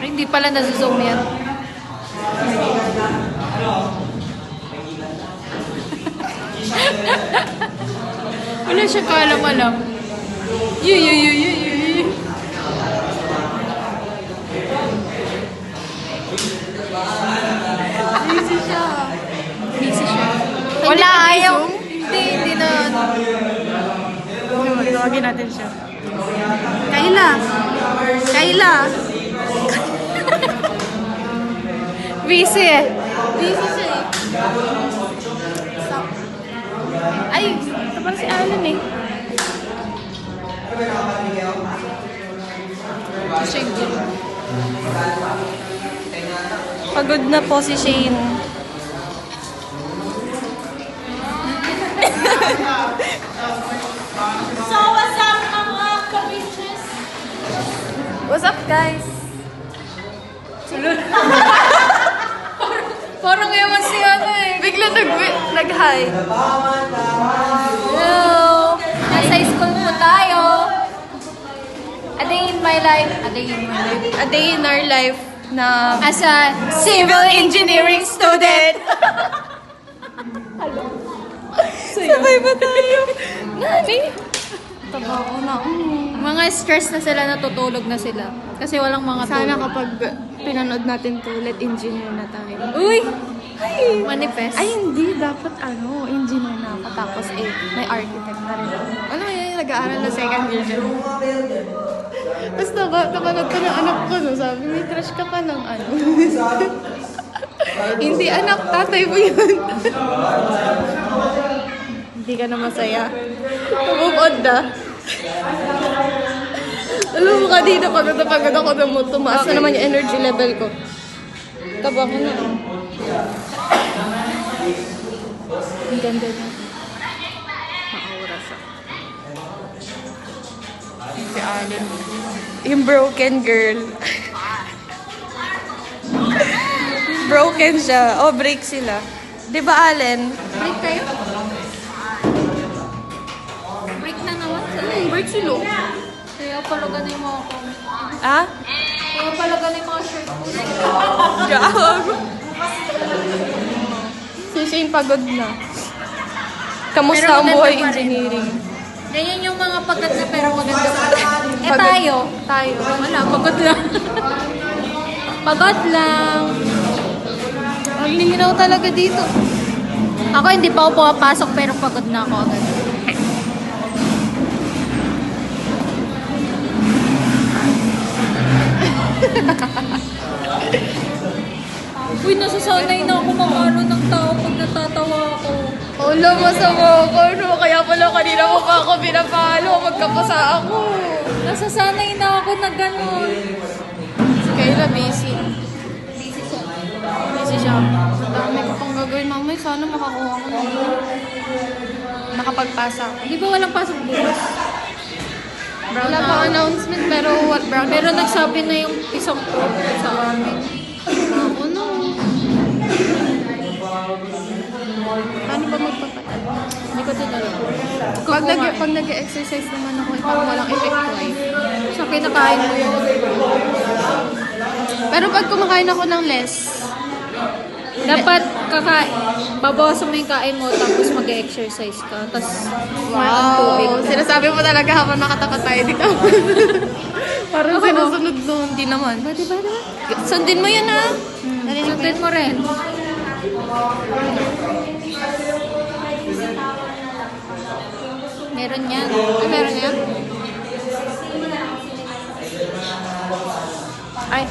Ay, hindi pala nasa-zoom yan. Wala siya kaalam-alam. Yu. Busy siya. Wala, ayaw. Hindi na. Tawagin natin siya. Kayla. Busy eh. Busy siya eh. Ay, parang si Alan eh. Pagod na po si Shane. So, what's up, mga kabitches? What's up, guys? Parang ewan si ano eh. Bigla nag-hi. Hello! Nasa school po tayo. A day in my life. A day in our life na as a civil engineering student. Sabay ba tayo? Nani? Taba ko na. Mga stress na sila, natutulog na sila. Kasi walang mga Sana tulog. kapag pinanood natin to, let engineer na tayo. Uy! Manifest. Ay, hindi. Dapat engineer na ako. Tapos may architect na rin ako. Ano yun, nag-aaral na second year dyan. Tapos napanood ko ng anak ko, no? Sabi, may crush ka pa ng ano. Hindi anak, tatay mo yun. Hindi ka na masaya. Move on na. Alam mo kanina, pagod ako na mo. Tumaas na naman yung energy level ko. Taba ko na. Ang ganda na. Makaura siya. Si Allen. Yung broken girl. Broken siya. Oh, break sila. Di ba, Allen? Break kayo? Break na naman sila. Break sila. Kaya pala ganun yung mga comment. Ah? Kaya pala ganun yung mga shirt ko. Gago. Si Shane pagod na. Kamusta Pero ang maganda buhay pa rin. engineering? Ganyan yung mga pagod na pero maganda pa rin. Eh Pagod. tayo. Tayo. Wala, pagod lang. Pagod lang. Ang linaw talaga dito. Ako hindi pa ako pumapasok pero pagod na ako agad. Uy, nasasanay na ako mamalo ng tao pag natatawa ako. Wala, masama ako. No? Kaya pala kanina mo pa ako pinapalo. Magkapasa ako. Nasasanay na ako na gano'n. Si Kayla busy. Busy siya. Busy siya. Ang dami ko pang gagawin mamay. Sana makakuha ko na. Nakapagpasa ako. Di ba walang pasok bukas? Wala pa announcement pero what brown? Pero nagsabi na yung isang pro sa amin. Ako no. Paano ba magpapatay? Hindi ko tinanong. Pag nag-exercise naman ako, parang walang effect wife. So, kinakain mo yun. Pero pag kumakain ako ng less, Dapat babawasan mo yung kain mo tapos mag-exercise ka. Tapos wow, sinasabi mo talaga habang nakatapat tayo dito. Parang Ako, sinusunod doon. Hindi naman. Diba? Sundin mo yun ha. Sundin mo rin. Meron yan. Ay, meron yan? Ay.